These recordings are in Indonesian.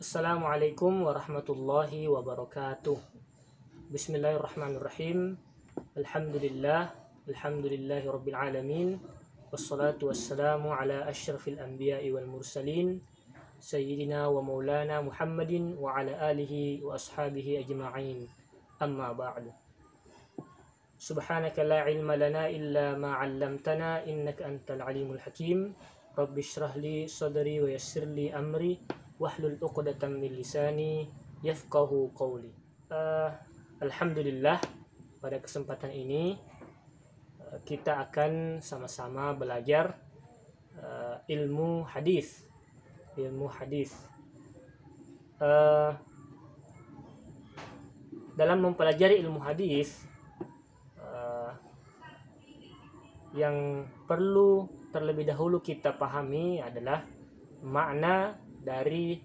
Assalamualaikum warahmatullahi wabarakatuh. Bismillahirrahmanirrahim. Alhamdulillahi rabbil alamin. Wassalatu wassalamu ala asyrafil anbiya'i wal mursalin sayyidina wa maulana Muhammadin wa ala alihi wa ashabihi ajma'in. Amma ba'du. Subhanaka la ilma lana illa ma 'allamtana innaka antal alimul hakim. Rabbi shrah li sadri wa yassir li amri wahlul 'uqdatam min lisani yafqahu qawli. Alhamdulillah, pada kesempatan ini kita akan sama-sama belajar ilmu hadis. Dalam mempelajari ilmu hadis, yang perlu terlebih dahulu kita pahami adalah makna dari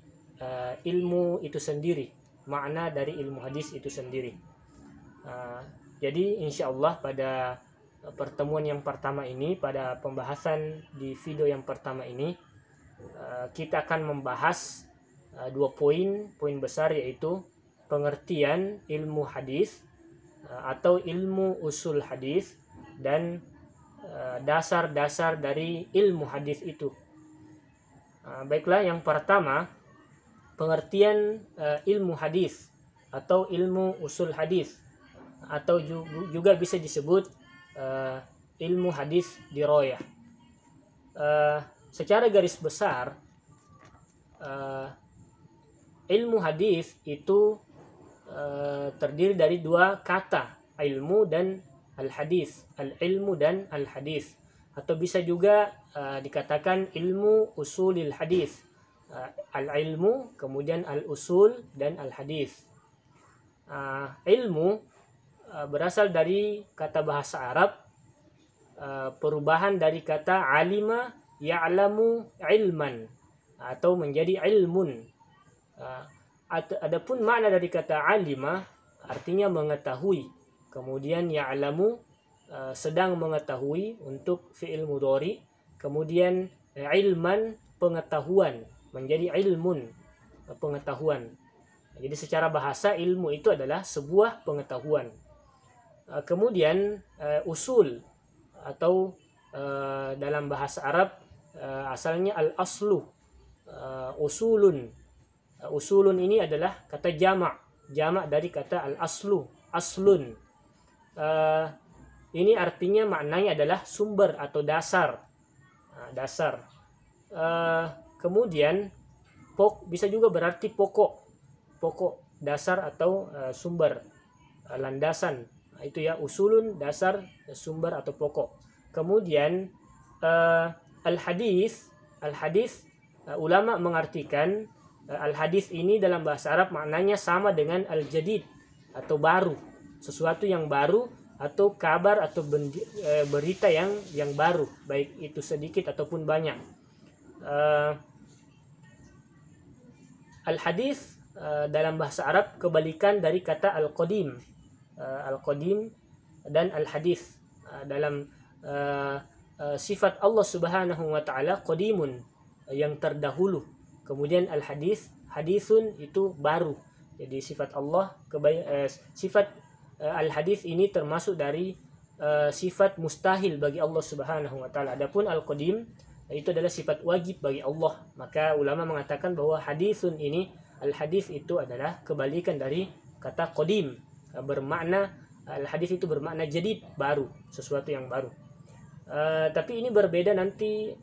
ilmu itu sendiri, makna dari ilmu hadis itu sendiri. Jadi insya Allah pada pertemuan yang pertama ini, pada pembahasan di video yang pertama ini, kita akan membahas dua poin besar, yaitu pengertian ilmu hadis atau ilmu usul hadis dan dasar-dasar dari ilmu hadis itu. Baiklah, yang pertama, pengertian ilmu hadis atau ilmu usul hadis, atau juga bisa disebut ilmu hadis dirayah. Secara garis besar, ilmu hadis itu terdiri dari dua kata, ilmu dan al-hadis, al-ilmu dan al-hadis, atau bisa juga dikatakan ilmu usulil hadis, al-ilmu kemudian al-usul dan al-hadis. Ilmu berasal dari kata bahasa Arab, perubahan dari kata alima ya'lamu ilman atau menjadi ilmun. Adapun makna dari kata alima artinya mengetahui, kemudian ya'lamu sedang mengetahui untuk fi'il mudhari, kemudian ilman pengetahuan menjadi ilmun pengetahuan. Jadi secara bahasa ilmu itu adalah sebuah pengetahuan. Kemudian usul atau dalam bahasa Arab asalnya al-aslu, usulun. Usulun ini adalah kata jamak dari kata al-aslu, aslun. Ini artinya maknanya adalah sumber atau dasar. Kemudian bisa juga berarti pokok, dasar atau sumber, landasan. Itu ya, usulun, dasar, sumber atau pokok. Kemudian al-hadis, ulama mengartikan al-hadis ini dalam bahasa Arab maknanya sama dengan al-jadid atau baru, sesuatu yang baru atau kabar atau berita yang baru, baik itu sedikit ataupun banyak. Al-hadis dalam bahasa Arab kebalikan dari kata al-qadim. Al-qadim dan al-hadis dalam sifat Allah Subhanahu wa taala, qadimun yang terdahulu. Kemudian al-hadis, hadisun itu baru. Jadi sifat Allah, sifat al-hadis ini termasuk dari sifat mustahil bagi Allah Subhanahu wa taala. Adapun al-qadim itu adalah sifat wajib bagi Allah. Maka ulama mengatakan bahwa hadisun ini, al-hadis itu adalah kebalikan dari kata qadim. Bermakna al-hadis itu bermakna jadid, baru, sesuatu yang baru. Tapi ini berbeda nanti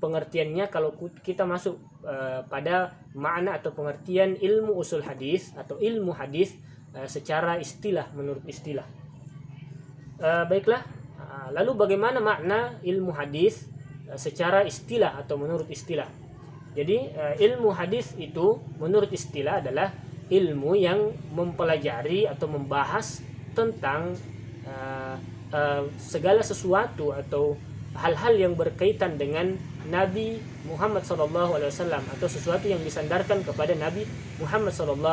pengertiannya kalau kita masuk pada makna atau pengertian ilmu usul hadis atau ilmu hadis secara istilah, menurut istilah. Baiklah, lalu bagaimana makna ilmu hadis secara istilah atau menurut istilah? Jadi ilmu hadis itu menurut istilah adalah ilmu yang mempelajari atau membahas tentang segala sesuatu atau hal-hal yang berkaitan dengan Nabi Muhammad SAW atau sesuatu yang disandarkan kepada Nabi Muhammad SAW.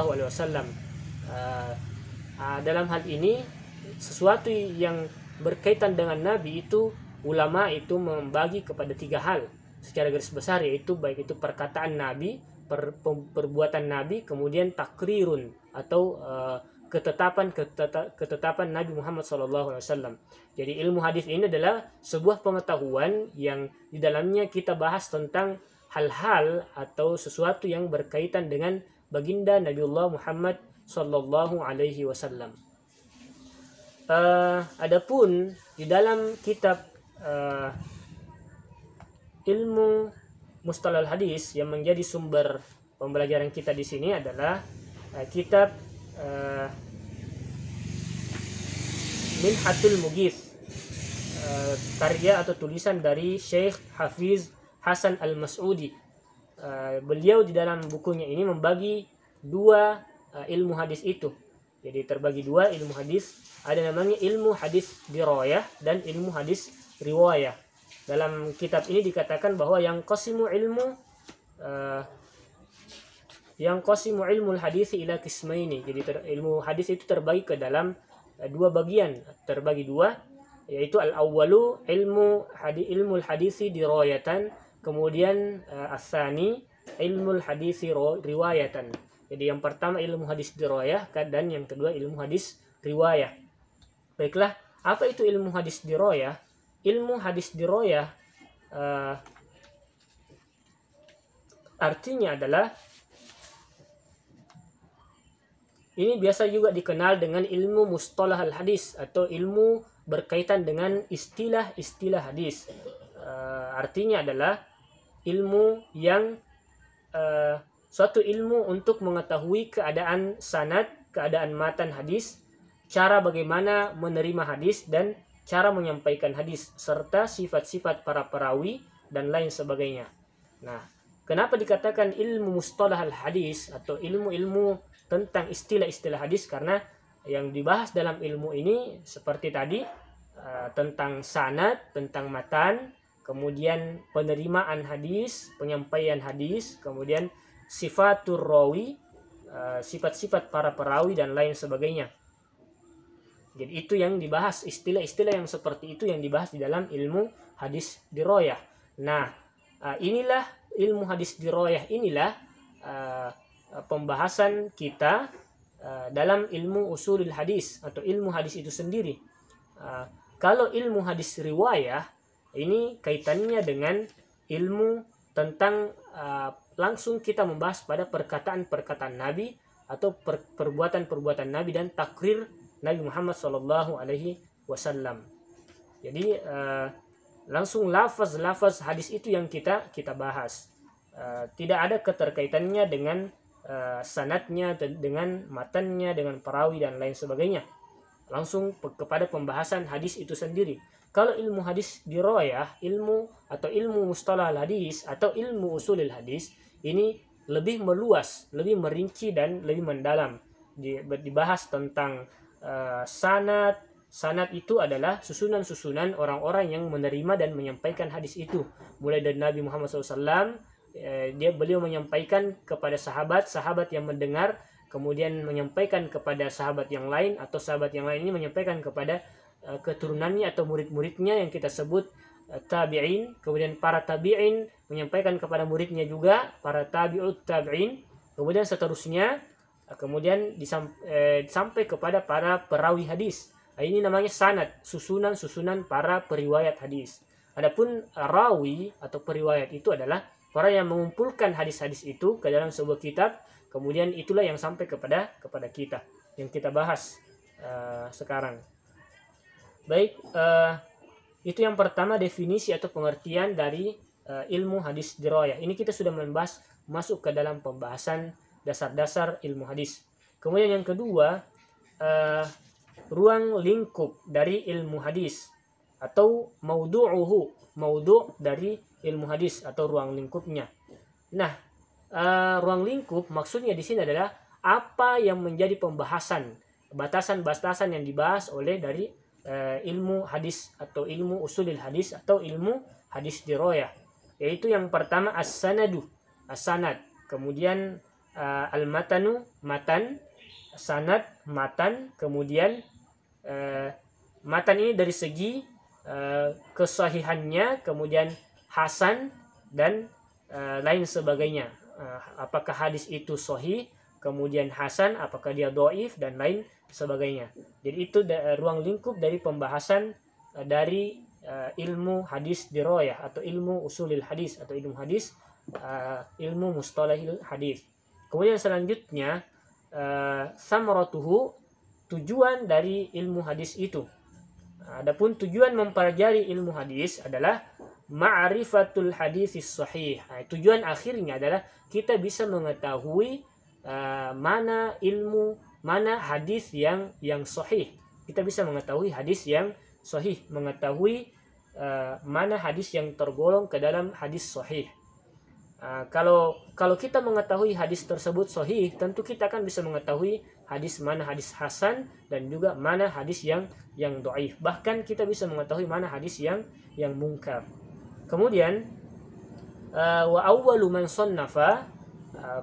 Dalam hal ini sesuatu yang berkaitan dengan Nabi itu, ulama itu membagi kepada tiga hal secara garis besar, yaitu baik itu perkataan Nabi, perbuatan Nabi, kemudian takrirun atau ketetapan Nabi Muhammad SAW. Jadi ilmu hadis ini adalah sebuah pengetahuan yang di dalamnya kita bahas tentang hal-hal atau sesuatu yang berkaitan dengan baginda Nabiullah Muhammad Sallallahu Alaihi Wasallam. Adapun di dalam kitab ilmu mustalahul hadis yang menjadi sumber pembelajaran kita di sini adalah kitab Minhatul Mughith, karya atau tulisan dari Syekh Hafiz Hasan Al-Mas'udi. Beliau di dalam bukunya ini membagi dua ilmu hadis itu. Jadi terbagi dua ilmu hadis, ada namanya ilmu hadis dirayah dan ilmu hadis riwayah. Dalam kitab ini dikatakan bahwa yang qasimu ilmu hadis ila qismaini. Jadi ilmu hadis itu terbagi ke dalam dua bagian, terbagi dua, yaitu al-awwalu ilmu hadisi dirayatan, kemudian as-tsani ilmu hadisi riwayatan. Jadi yang pertama ilmu hadis dirayah dan yang kedua ilmu hadis riwayah. Baiklah, apa itu ilmu hadis dirayah? Ilmu hadis dirayah artinya adalah, ini biasa juga dikenal dengan ilmu mustalah al-hadis atau ilmu berkaitan dengan istilah-istilah hadis. Artinya adalah ilmu yang suatu ilmu untuk mengetahui keadaan sanad, keadaan matan hadis, cara bagaimana menerima hadis dan cara menyampaikan hadis, serta sifat-sifat para perawi dan lain sebagainya. Nah, kenapa dikatakan ilmu mustalah al-hadis atau ilmu-ilmu tentang istilah-istilah hadis? Karena yang dibahas dalam ilmu ini seperti tadi tentang sanad, tentang matan, kemudian penerimaan hadis, penyampaian hadis, kemudian sifatur rawi, sifat-sifat para perawi dan lain sebagainya. Jadi itu yang dibahas, istilah-istilah yang seperti itu yang dibahas di dalam ilmu hadis dirayah. Nah, inilah ilmu hadis dirayah, inilah pembahasan kita dalam ilmu usulul hadis atau ilmu hadis itu sendiri. Kalau ilmu hadis riwayah ini kaitannya dengan ilmu tentang langsung kita membahas pada perkataan-perkataan Nabi atau perbuatan-perbuatan Nabi dan takrir Nabi Muhammad Sallallahu Alaihi Wasallam. Jadi langsung lafaz-lafaz hadis itu yang kita bahas. Tidak ada keterkaitannya dengan sanadnya, dengan matannya, dengan perawi dan lain sebagainya. Langsung kepada pembahasan hadis itu sendiri. Kalau ilmu hadis dirayah, ilmu mustalah hadis atau ilmu usulil hadis, ini lebih meluas, lebih merinci dan lebih mendalam. Dibahas tentang sanad. Sanad itu adalah susunan-susunan orang-orang yang menerima dan menyampaikan hadis itu. Mulai dari Nabi Muhammad SAW, beliau menyampaikan kepada sahabat yang mendengar, kemudian menyampaikan kepada sahabat yang lain, atau sahabat yang lain ini menyampaikan kepada keturunannya atau murid-muridnya yang kita sebut tabi'in, kemudian para tabi'in menyampaikan kepada muridnya juga, para tabi'ut tabi'in, kemudian seterusnya, kemudian sampai kepada para perawi hadis. Ini namanya sanad, susunan-susunan para periwayat hadis. Adapun rawi atau periwayat itu adalah orang yang mengumpulkan hadis-hadis itu ke dalam sebuah kitab, kemudian itulah yang sampai kepada kita, yang kita bahas sekarang. Baik, itu yang pertama definisi atau pengertian dari ilmu hadis dirayah. Ini kita sudah membahas, masuk ke dalam pembahasan dasar-dasar ilmu hadis. Kemudian yang kedua, ruang lingkup dari ilmu hadis atau maudhu' dari ilmu hadis atau ruang lingkupnya. Nah, ruang lingkup maksudnya di sini adalah apa yang menjadi pembahasan, batasan-batasan yang dibahas oleh dari ilmu hadis atau ilmu usulil hadis atau ilmu hadis dirayah. Yaitu yang pertama as-sanadu, as-sanad, kemudian al-matanu, matan, sanad, matan, kemudian matan ini dari segi kesahihannya, kemudian hasan dan lain sebagainya. apakah hadis itu sahih, kemudian hasan, apakah dia dhaif dan lain sebagainya. Jadi itu ruang lingkup dari pembahasan dari ilmu hadis dirayah atau ilmu usulil hadis atau ilmu hadis, ilmu mustalahil hadis. Kemudian selanjutnya samaratuhu, tujuan dari ilmu hadis itu. Adapun tujuan mempelajari ilmu hadis adalah ma'rifatul hadis sahih. Tujuan akhirnya adalah kita bisa mengetahui mana hadis yang sahih. Kita bisa mengetahui hadis yang sahih, mengetahui mana hadis yang tergolong ke dalam hadis sahih. Kalau kita mengetahui hadis tersebut sahih, tentu kita akan bisa mengetahui mana hadis hasan dan juga mana hadis yang dhaif. Bahkan kita bisa mengetahui mana hadis yang munkar. Kemudian wa awwalu man sannafa,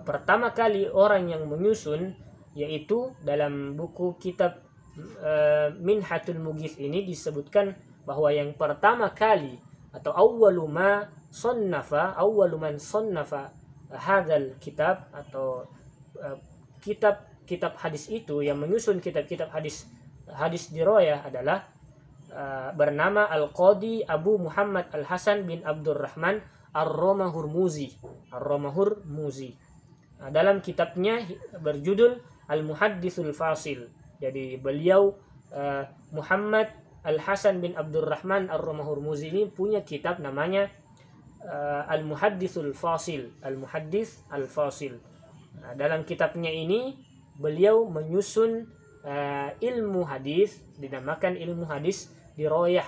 pertama kali orang yang menyusun, yaitu dalam buku kitab Minhatul Mughith ini disebutkan bahwa yang pertama kali atau awwalu man sannafa hadzal kitab atau kitab hadis itu, yang menyusun kitab-kitab hadis dirayah adalah bernama Al-Qadi Abu Muhammad Al-Hasan bin Abdurrahman Ar-Romahurmuzi. Dalam kitabnya berjudul Al-Muhadditsul Fasil. Jadi beliau Muhammad Al-Hasan bin Abdurrahman Ar-Romahurmuzi ini punya kitab namanya Al-Muhadditsul Fasil, Al-Muhaddits Al-Fasil. Dalam kitabnya ini beliau menyusun ilmu hadis, dinamakan ilmu hadis dirayah,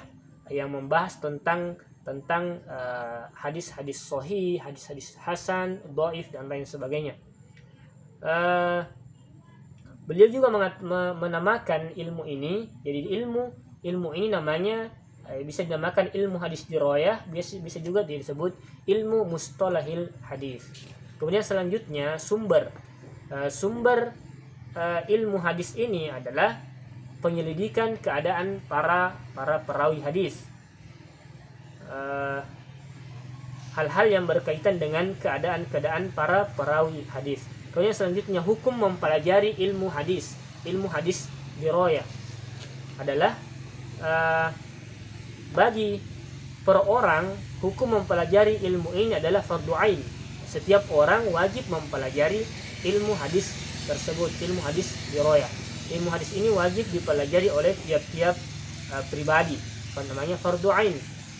yang membahas tentang hadis-hadis sahih, hadis-hadis hasan, dhaif dan lain sebagainya. Beliau juga menamakan ilmu ini, jadi ilmu ini namanya bisa dinamakan ilmu hadis dirayah, bisa juga disebut ilmu mustalahil hadis. Kemudian selanjutnya sumber ilmu hadis ini adalah penyelidikan keadaan para perawi hadis, hal-hal yang berkaitan dengan keadaan para perawi hadis. Kemudian selanjutnya hukum mempelajari ilmu hadis dirayah adalah bagi per orang, hukum mempelajari ilmu ini adalah fardu ain. Setiap orang wajib mempelajari ilmu hadis tersebut, ilmu hadis dirayah. Ilmu hadis ini wajib dipelajari oleh tiap-tiap pribadi, namanya fardu ain.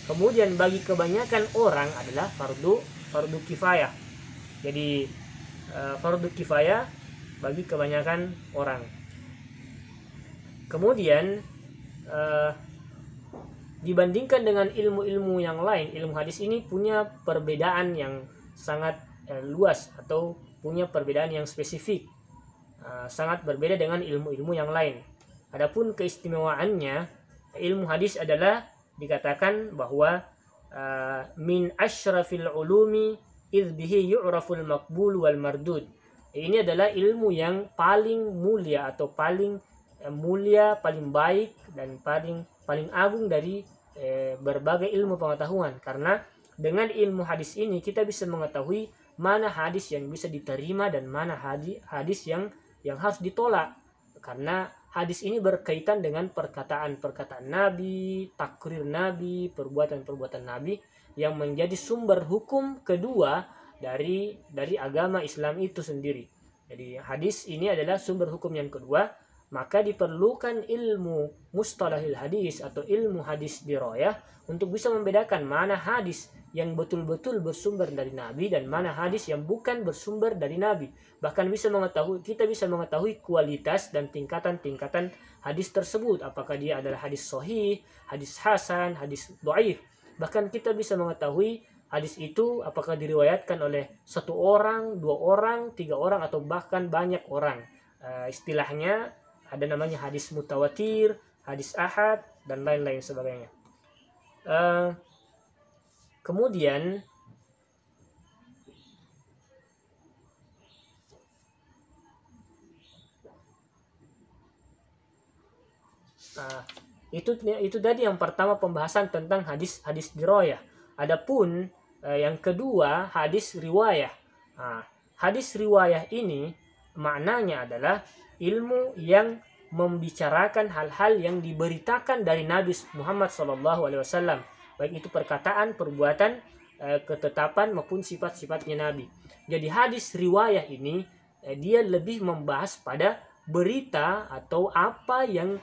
Kemudian bagi kebanyakan orang adalah fardu kifayah. Jadi fardu kifayah bagi kebanyakan orang. Kemudian dibandingkan dengan ilmu-ilmu yang lain, ilmu hadis ini punya perbedaan yang sangat luas atau punya perbedaan yang spesifik, sangat berbeda dengan ilmu-ilmu yang lain. Adapun keistimewaannya, ilmu hadis adalah dikatakan bahwa min asyrafil ulumi idh bihi yu'raful maqbul wal mardud. Ini adalah ilmu yang paling mulia atau paling mulia, paling baik dan paling agung dari berbagai ilmu pengetahuan, karena dengan ilmu hadis ini kita bisa mengetahui mana hadis yang bisa diterima dan mana hadis yang harus ditolak, karena hadis ini berkaitan dengan perkataan-perkataan Nabi, takrir Nabi, perbuatan-perbuatan Nabi yang menjadi sumber hukum kedua dari agama Islam itu sendiri. Jadi hadis ini adalah sumber hukum yang kedua, maka diperlukan ilmu mustalahil hadis atau ilmu hadis dirayah untuk bisa membedakan mana hadis yang betul-betul bersumber dari Nabi dan mana hadis yang bukan bersumber dari Nabi. Bahkan kita bisa mengetahui kualitas dan tingkatan-tingkatan hadis tersebut, apakah dia adalah hadis sahih, hadis hasan, hadis dhaif. Bahkan kita bisa mengetahui hadis itu apakah diriwayatkan oleh satu orang, dua orang, tiga orang, atau bahkan banyak orang. Istilahnya ada namanya hadis mutawatir, hadis ahad, dan lain-lain sebagainya. Kemudian itu tadi yang pertama pembahasan tentang hadis dirayah. Adapun yang kedua hadis riwayah. hadis riwayah ini maknanya adalah ilmu yang membicarakan hal-hal yang diberitakan dari Nabi Muhammad SAW, baik itu perkataan, perbuatan, ketetapan maupun sifat-sifatnya Nabi. Jadi hadis riwayah ini dia lebih membahas pada berita atau apa yang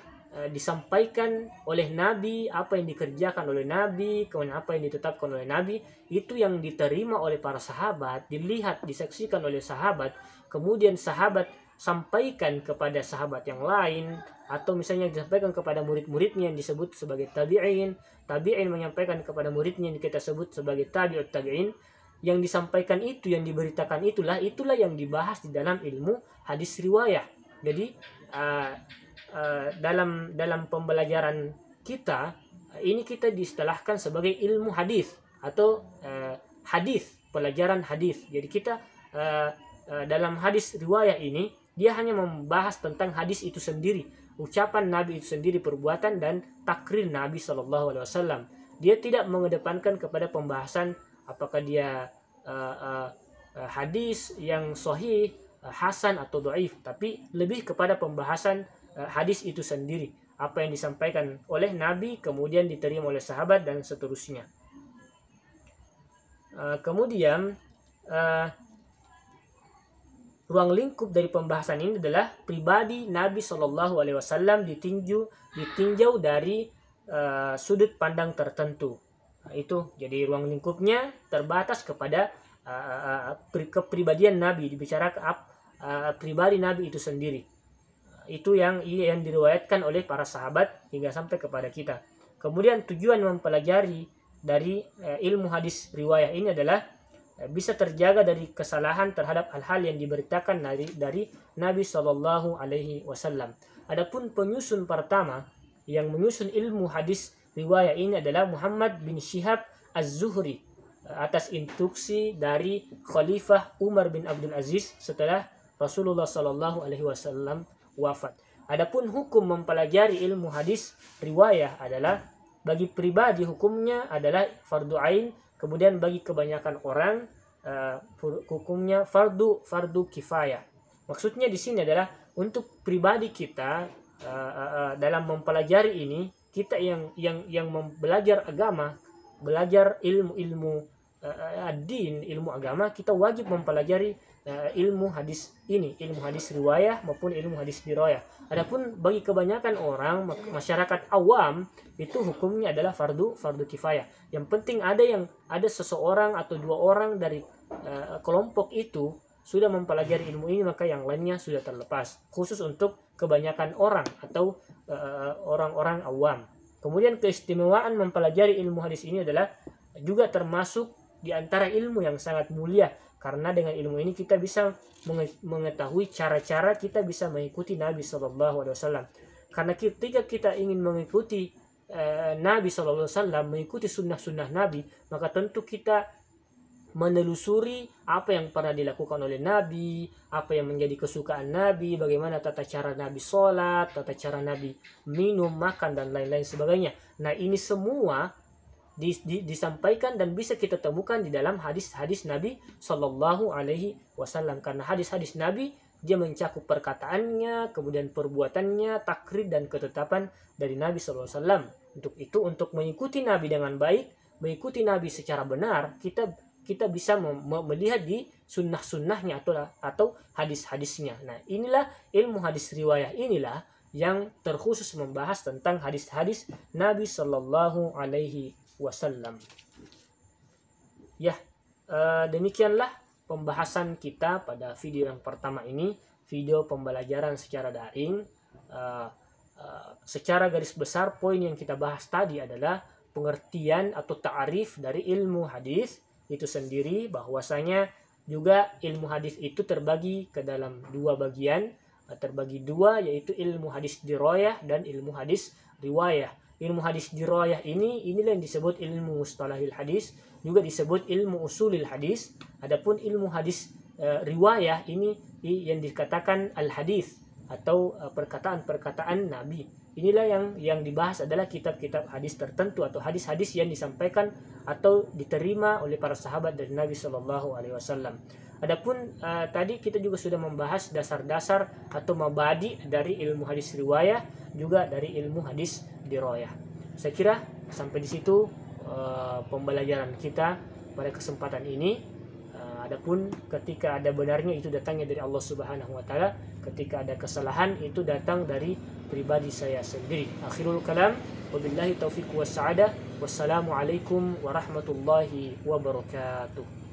disampaikan oleh Nabi, apa yang dikerjakan oleh Nabi, kemudian apa yang ditetapkan oleh Nabi, itu yang diterima oleh para sahabat, dilihat, disaksikan oleh sahabat, kemudian sahabat sampaikan kepada sahabat yang lain, atau misalnya disampaikan kepada murid-muridnya yang disebut sebagai tabi'in, tabi'in menyampaikan kepada muridnya yang kita sebut sebagai tabi'ut tabi'in. Yang disampaikan itu, yang diberitakan itulah yang dibahas di dalam ilmu hadis riwayah. Jadi dalam pembelajaran kita ini kita diistilahkan sebagai ilmu hadis atau hadis, pelajaran hadis. Jadi kita dalam hadis riwayah ini dia hanya membahas tentang hadis itu sendiri, ucapan Nabi itu sendiri, perbuatan dan takrir Nabi SAW. Dia tidak mengedepankan kepada pembahasan apakah dia hadis yang sahih, hasan atau dhaif, tapi lebih kepada pembahasan hadis itu sendiri, apa yang disampaikan oleh Nabi kemudian diterima oleh sahabat dan seterusnya. Kemudian ruang lingkup dari pembahasan ini adalah pribadi Nabi SAW ditinjau dari sudut pandang tertentu. Itu jadi ruang lingkupnya terbatas kepada kepribadian Nabi, dibicarakan pribadi Nabi itu sendiri. Itu yang diriwayatkan oleh para sahabat hingga sampai kepada kita. Kemudian tujuan mempelajari dari ilmu hadis riwayah ini adalah bisa terjaga dari kesalahan terhadap hal-hal yang diberitakan dari Nabi SAW. Adapun penyusun pertama yang menyusun ilmu hadis riwayah ini adalah Muhammad bin Syihab Az-Zuhri atas instruksi dari Khalifah Umar bin Abdul Aziz setelah Rasulullah SAW wafat. Adapun hukum mempelajari ilmu hadis riwayah adalah bagi pribadi hukumnya adalah fardu ain, kemudian bagi kebanyakan orang hukumnya fardu kifayah. Maksudnya di sini adalah untuk pribadi kita dalam mempelajari ini, kita yang belajar agama, belajar ilmu ad-din, ilmu agama, kita wajib mempelajari ilmu hadis ini, ilmu hadis riwayah maupun ilmu hadis dirayah. Adapun bagi kebanyakan orang masyarakat awam itu hukumnya adalah fardu kifayah. Yang penting ada seseorang atau dua orang dari kelompok itu sudah mempelajari ilmu ini, maka yang lainnya sudah terlepas, khusus untuk kebanyakan orang atau orang-orang awam. Kemudian keistimewaan mempelajari ilmu hadis ini adalah juga termasuk di antara ilmu yang sangat mulia, karena dengan ilmu ini kita bisa mengetahui cara-cara kita bisa mengikuti Nabi SAW. Karena ketika kita ingin mengikuti Nabi SAW, mengikuti sunnah-sunnah Nabi, maka tentu kita menelusuri apa yang pernah dilakukan oleh Nabi, apa yang menjadi kesukaan Nabi, bagaimana tata cara Nabi sholat, tata cara Nabi minum, makan, dan lain-lain sebagainya. Nah, ini semua disampaikan dan bisa kita temukan di dalam hadis-hadis Nabi Shallallahu Alaihi Wasallam. Karena hadis-hadis Nabi dia mencakup perkataannya, kemudian perbuatannya, takrir dan ketetapan dari Nabi Shallallahu Alaihi Wasallam. Untuk itu, untuk mengikuti Nabi dengan baik, mengikuti Nabi secara benar, kita bisa melihat di sunnah-sunnahnya atau hadis-hadisnya. Nah, inilah ilmu hadis riwayah, inilah yang terkhusus membahas tentang hadis-hadis Nabi Shallallahu Alaihi Wasallam. Ya, demikianlah pembahasan kita pada video yang pertama ini, video pembelajaran secara daring. Secara garis besar poin yang kita bahas tadi adalah pengertian atau ta'arif dari ilmu hadis itu sendiri, bahwasanya juga ilmu hadis itu terbagi ke dalam dua bagian, terbagi dua, yaitu ilmu hadis dirayah dan ilmu hadis riwayah. Ilmu hadis dirayah inilah yang disebut ilmu mustalahil hadis, juga disebut ilmu usulil hadis. Adapun ilmu hadis riwayah ini yang dikatakan al hadis atau perkataan-perkataan Nabi. inilah yang dibahas adalah kitab-kitab hadis tertentu atau hadis-hadis yang disampaikan atau diterima oleh para sahabat dari Nabi Shallallahu Alaihi Wasallam. Adapun tadi kita juga sudah membahas dasar-dasar atau mabadi dari ilmu hadis riwayah, juga dari ilmu hadis dirayah. Saya kira sampai di situ pembelajaran kita pada kesempatan ini. Adapun ketika ada benarnya itu datangnya dari Allah Subhanahu wa taala, ketika ada kesalahan itu datang dari pribadi saya sendiri. Akhirul kalam, wabillahi taufiq was sa'adah. Wassalamualaikum warahmatullahi wabarakatuh.